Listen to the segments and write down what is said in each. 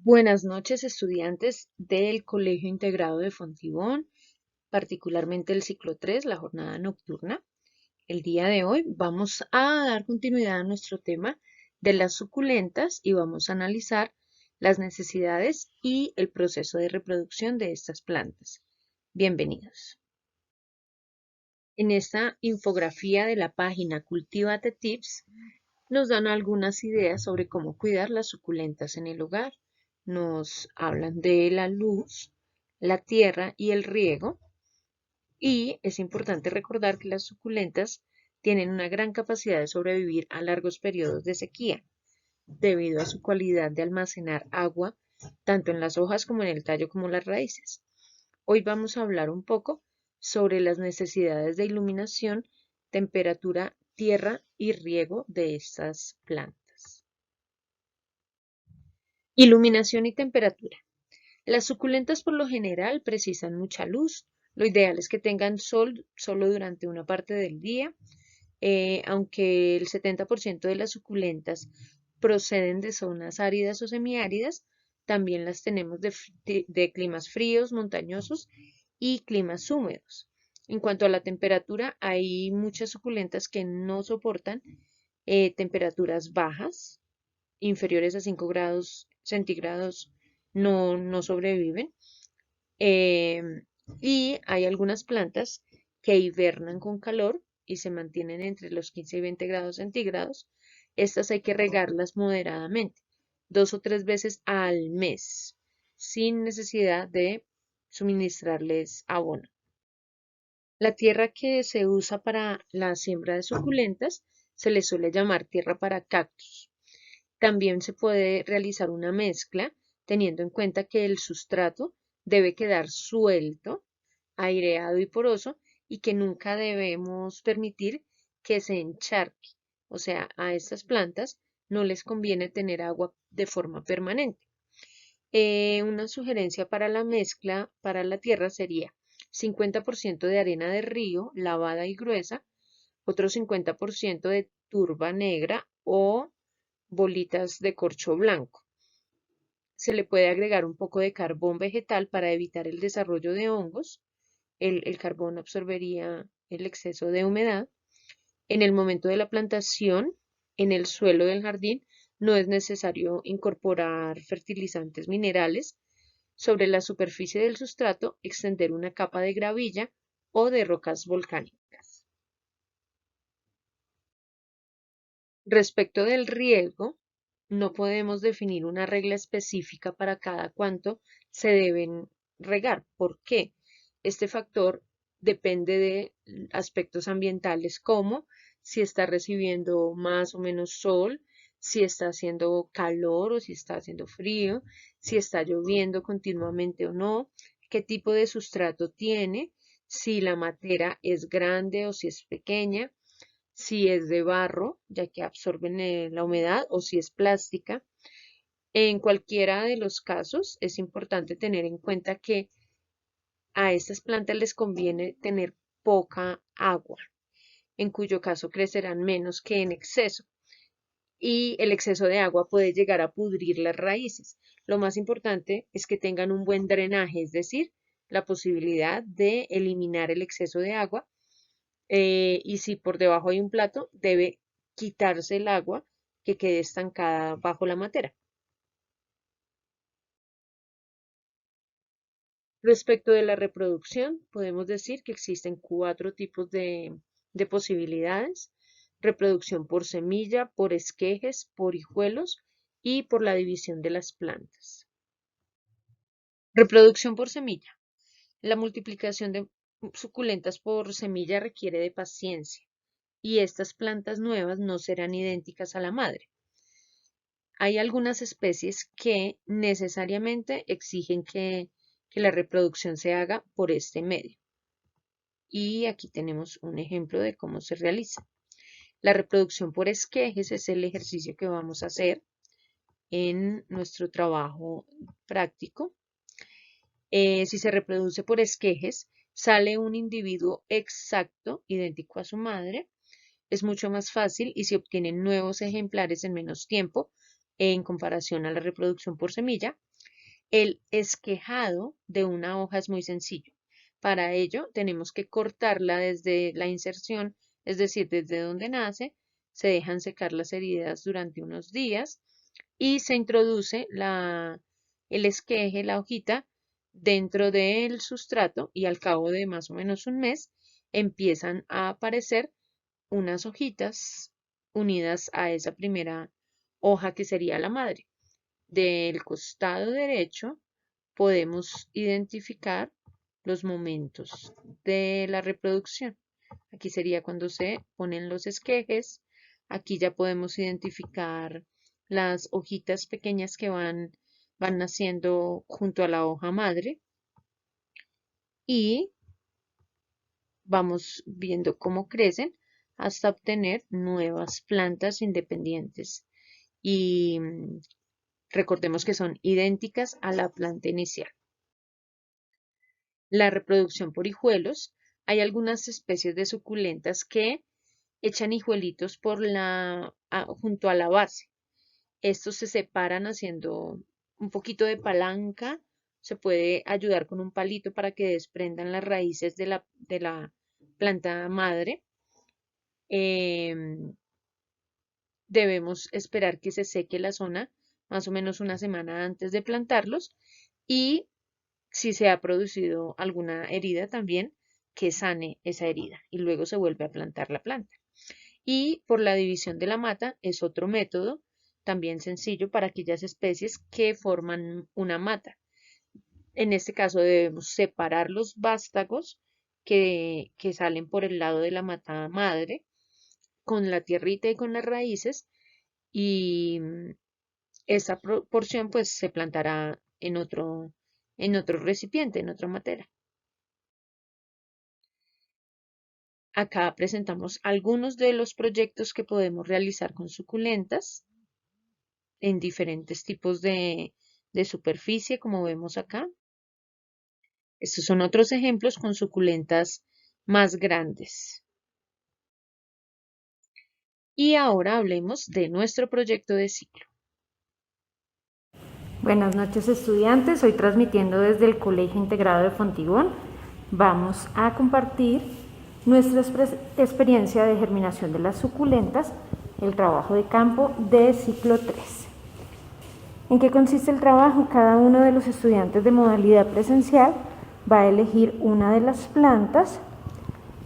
Buenas noches, estudiantes del Colegio Integrado de Fontibón, particularmente el ciclo 3, la jornada nocturna. El día de hoy vamos a dar continuidad a nuestro tema de las suculentas y vamos a analizar las necesidades y el proceso de reproducción de estas plantas. Bienvenidos. En esta infografía de la página Cultívate Tips nos dan algunas ideas sobre cómo cuidar las suculentas en el hogar. Nos hablan de la luz, la tierra y el riego. Y es importante recordar que las suculentas tienen una gran capacidad de sobrevivir a largos periodos de sequía, debido a su cualidad de almacenar agua, tanto en las hojas como en el tallo como las raíces. Hoy vamos a hablar un poco sobre las necesidades de iluminación, temperatura, tierra y riego de estas plantas. Iluminación y temperatura. Las suculentas por lo general precisan mucha luz. Lo ideal es que tengan sol solo durante una parte del día, aunque el 70% de las suculentas proceden de zonas áridas o semiáridas, también las tenemos de climas fríos, montañosos y climas húmedos. En cuanto a la temperatura, hay muchas suculentas que no soportan temperaturas bajas, inferiores a 5 grados centígrados, no sobreviven. Y hay algunas plantas que hibernan con calor y se mantienen entre los 15 y 20 grados centígrados. Estas hay que regarlas moderadamente, 2 o 3 veces al mes, sin necesidad de suministrarles abono. La tierra que se usa para la siembra de suculentas se le suele llamar tierra para cactus. También se puede realizar una mezcla teniendo en cuenta que el sustrato debe quedar suelto, aireado y poroso y que nunca debemos permitir que se encharque. O sea, a estas plantas no les conviene tener agua de forma permanente. Una sugerencia para la mezcla para la tierra sería 50% de arena de río lavada y gruesa, otro 50% de turba negra o bolitas de corcho blanco. Se le puede agregar un poco de carbón vegetal para evitar el desarrollo de hongos. El carbón absorbería el exceso de humedad. En el momento de la plantación, en el suelo del jardín, no es necesario incorporar fertilizantes minerales. Sobre la superficie del sustrato, extender una capa de gravilla o de rocas volcánicas. Respecto del riego, no podemos definir una regla específica para cada cuánto se deben regar. ¿Por qué? Este factor depende de aspectos ambientales como si está recibiendo más o menos sol, si está haciendo calor o si está haciendo frío, si está lloviendo continuamente o no, qué tipo de sustrato tiene, si la matera es grande o si es pequeña, si es de barro, ya que absorben la humedad, o si es plástica. En cualquiera de los casos, es importante tener en cuenta que a estas plantas les conviene tener poca agua, en cuyo caso crecerán menos que en exceso. Y el exceso de agua puede llegar a pudrir las raíces. Lo más importante es que tengan un buen drenaje, es decir, la posibilidad de eliminar el exceso de agua y si por debajo hay un plato, debe quitarse el agua que quede estancada bajo la matera. Respecto de la reproducción, podemos decir que existen 4 tipos de posibilidades. Reproducción por semilla, por esquejes, por hijuelos y por la división de las plantas. Reproducción por semilla. La multiplicación de suculentas por semilla requiere de paciencia y estas plantas nuevas no serán idénticas a la madre. Hay algunas especies que necesariamente exigen que la reproducción se haga por este medio. Y aquí tenemos un ejemplo de cómo se realiza. La reproducción por esquejes es el ejercicio que vamos a hacer en nuestro trabajo práctico. Si se reproduce por esquejes, sale un individuo exacto, idéntico a su madre. Es mucho más fácil y se obtienen nuevos ejemplares en menos tiempo en comparación a la reproducción por semilla. El esquejado de una hoja es muy sencillo. Para ello tenemos que cortarla desde la inserción, es decir, desde donde nace, se dejan secar las heridas durante unos días y se introduce el esqueje, la hojita, dentro del sustrato y al cabo de más o menos un mes empiezan a aparecer unas hojitas unidas a esa primera hoja que sería la madre. Del costado derecho podemos identificar los momentos de la reproducción. Aquí sería cuando se ponen los esquejes. Aquí ya podemos identificar las hojitas pequeñas que van naciendo junto a la hoja madre y vamos viendo cómo crecen hasta obtener nuevas plantas independientes. Y recordemos que son idénticas a la planta inicial. La reproducción por hijuelos. Hay algunas especies de suculentas que echan hijuelitos junto a la base. Estos se separan haciendo un poquito de palanca. Se puede ayudar con un palito para que desprendan las raíces de la planta madre. Debemos esperar que se seque la zona más o menos una semana antes de plantarlos y si se ha producido alguna herida también, que sane esa herida y luego se vuelve a plantar la planta. Y por la división de la mata es otro método también sencillo para aquellas especies que forman una mata. En este caso debemos separar los vástagos que salen por el lado de la mata madre con la tierrita y con las raíces y esa porción pues se plantará en otro recipiente, en otra matera. Acá presentamos algunos de los proyectos que podemos realizar con suculentas en diferentes tipos de superficie, como vemos acá. Estos son otros ejemplos con suculentas más grandes. Y ahora hablemos de nuestro proyecto de ciclo. Buenas noches, estudiantes. Hoy transmitiendo desde el Colegio Integrado de Fontibón, vamos a compartir nuestra experiencia de germinación de las suculentas, el trabajo de campo de ciclo 3. ¿En qué consiste el trabajo? Cada uno de los estudiantes de modalidad presencial va a elegir una de las plantas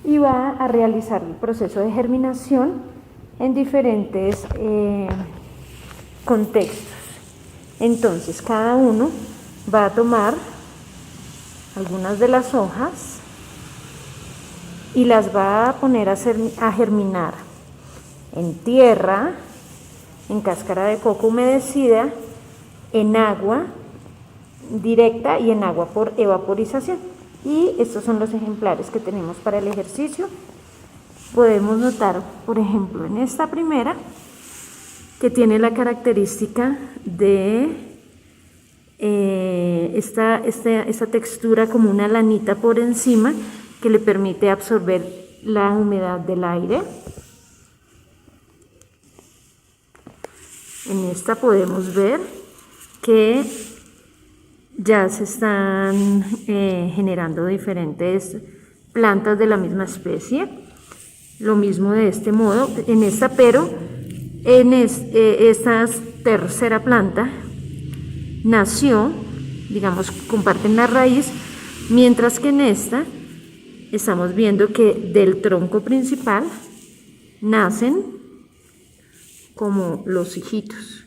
y va a realizar el proceso de germinación en diferentes contextos. Entonces, cada uno va a tomar algunas de las hojas y las va a poner a germinar en tierra, en cáscara de coco humedecida, en agua directa y en agua por evaporización. Y estos son los ejemplares que tenemos para el ejercicio. Podemos notar, por ejemplo, en esta primera, que tiene la característica de esta textura como una lanita por encima que le permite absorber la humedad del aire. En esta podemos ver que ya se están generando diferentes plantas de la misma especie. Lo mismo de este modo en esta, pero en esta tercera planta nació, digamos, comparten la raíz, mientras que en esta estamos viendo que del tronco principal nacen como los hijitos,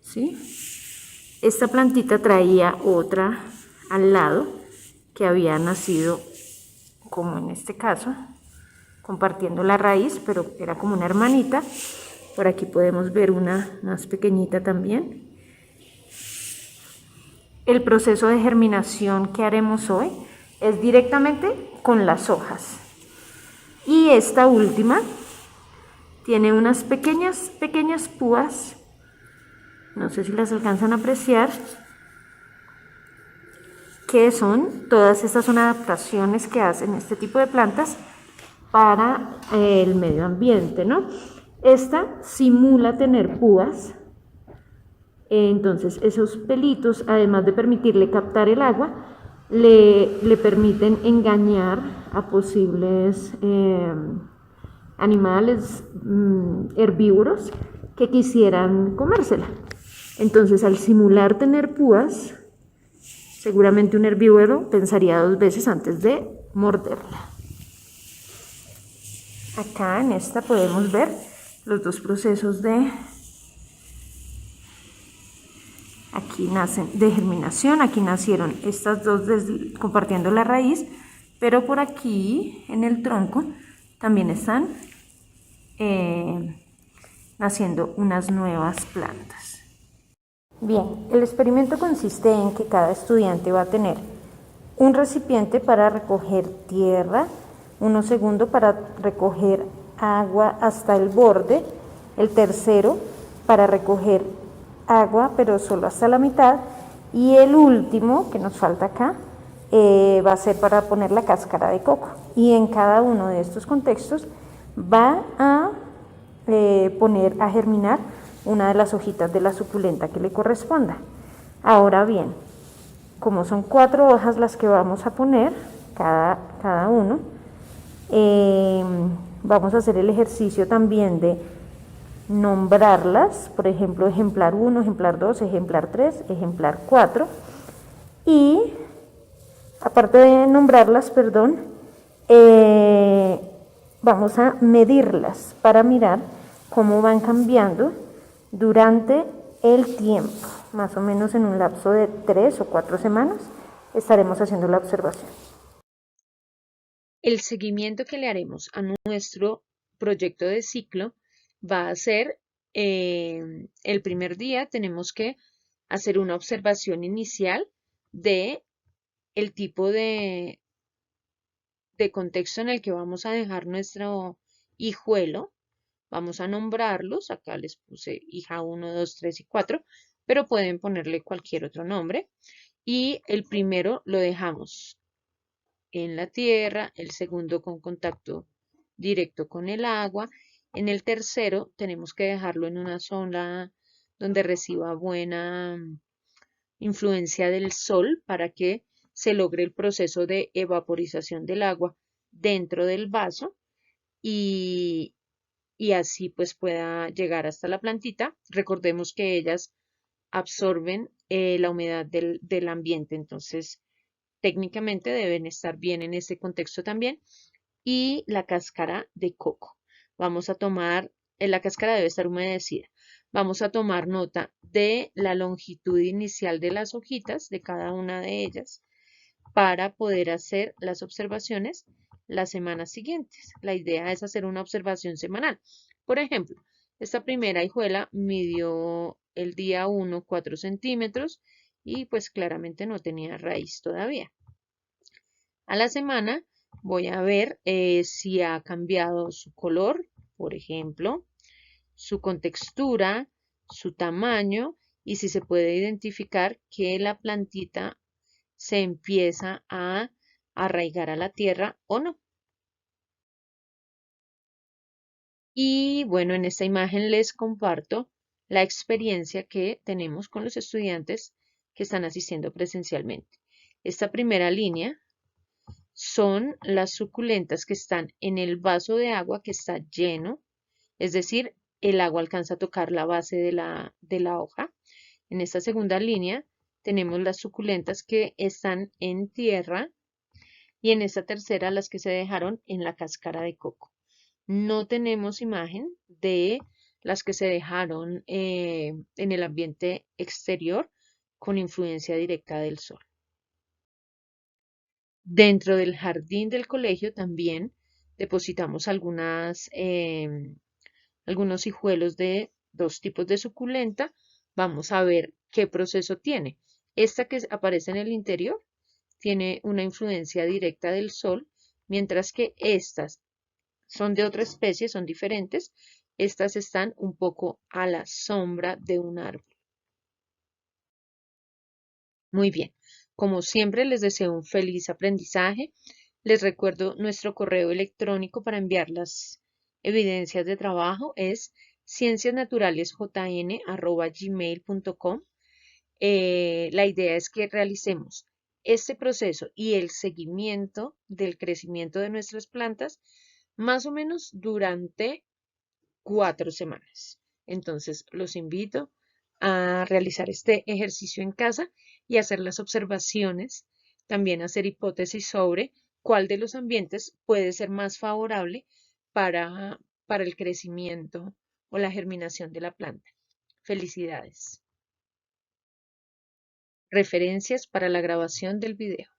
¿sí? Esta plantita traía otra al lado que había nacido, como en este caso, compartiendo la raíz, pero era como una hermanita. Por aquí podemos ver una más pequeñita también. El proceso de germinación que haremos hoy es directamente con las hojas. Y esta última tiene unas pequeñas púas, no sé si las alcanzan a apreciar, que todas son adaptaciones que hacen este tipo de plantas para el medio ambiente, ¿no? Esta simula tener púas Entonces esos pelitos, además de permitirle captar el agua, le permiten engañar a posibles animales herbívoros que quisieran comérsela. Entonces, al simular tener púas, seguramente un herbívoro pensaría 2 veces antes de morderla. Acá en esta podemos ver los dos procesos de aquí nacen de germinación, aquí nacieron estas dos compartiendo la raíz, pero por aquí en el tronco también están naciendo unas nuevas plantas. Bien, el experimento consiste en que cada estudiante va a tener un recipiente para recoger tierra, uno segundo para recoger agua hasta el borde, el tercero para recoger agua pero solo hasta la mitad, y el último que nos falta acá va a ser para poner la cáscara de coco. Y en cada uno de estos contextos va a poner a germinar una de las hojitas de la suculenta que le corresponda. Ahora bien, como son 4 hojas las que vamos a poner, cada uno, vamos a hacer el ejercicio también de nombrarlas, por ejemplo, ejemplar 1, ejemplar 2, ejemplar 3, ejemplar 4, y aparte de nombrarlas, vamos a medirlas para mirar cómo van cambiando durante el tiempo. Más o menos en un lapso de 3 o 4 semanas estaremos haciendo la observación. El seguimiento que le haremos a nuestro proyecto de ciclo va a ser, el primer día tenemos que hacer una observación inicial de el tipo de contexto en el que vamos a dejar nuestro hijuelo. Vamos a nombrarlos, acá les puse hija 1, 2, 3 y 4, pero pueden ponerle cualquier otro nombre. Y el primero lo dejamos en la tierra, el segundo con contacto directo con el agua. En el tercero tenemos que dejarlo en una zona donde reciba buena influencia del sol para que se logre el proceso de evaporización del agua dentro del vaso y así pues pueda llegar hasta la plantita. Recordemos que ellas absorben la humedad del ambiente, entonces técnicamente deben estar bien en este contexto también. Y la cáscara de coco. Vamos a tomar, la cáscara debe estar humedecida. Vamos a tomar nota de la longitud inicial de las hojitas, de cada una de ellas, para poder hacer las observaciones las semanas siguientes. La idea es hacer una observación semanal. Por ejemplo, esta primera hijuela midió el día 1 4 centímetros y pues claramente no tenía raíz todavía. A la semana voy a ver si ha cambiado su color, por ejemplo, su contextura, su tamaño y si se puede identificar que la plantita se empieza a arraigar a la tierra o no. Y bueno, en esta imagen les comparto la experiencia que tenemos con los estudiantes que están asistiendo presencialmente. Esta primera línea son las suculentas que están en el vaso de agua que está lleno, es decir, el agua alcanza a tocar la base de la hoja. En esta segunda línea tenemos las suculentas que están en tierra y en esta tercera las que se dejaron en la cáscara de coco. No tenemos imagen de las que se dejaron en el ambiente exterior con influencia directa del sol. Dentro del jardín del colegio también depositamos algunos hijuelos de 2 tipos de suculenta. Vamos a ver qué proceso tiene. Esta que aparece en el interior tiene una influencia directa del sol, mientras que estas son de otra especie, son diferentes. Estas están un poco a la sombra de un árbol. Muy bien, como siempre les deseo un feliz aprendizaje. Les recuerdo nuestro correo electrónico para enviar las evidencias de trabajo es cienciasnaturalesjn@gmail.com. La idea es que realicemos este proceso y el seguimiento del crecimiento de nuestras plantas más o menos durante 4 semanas. Entonces, los invito a realizar este ejercicio en casa y hacer las observaciones, también hacer hipótesis sobre cuál de los ambientes puede ser más favorable para, para el crecimiento o la germinación de la planta. Felicidades. Referencias para la grabación del video.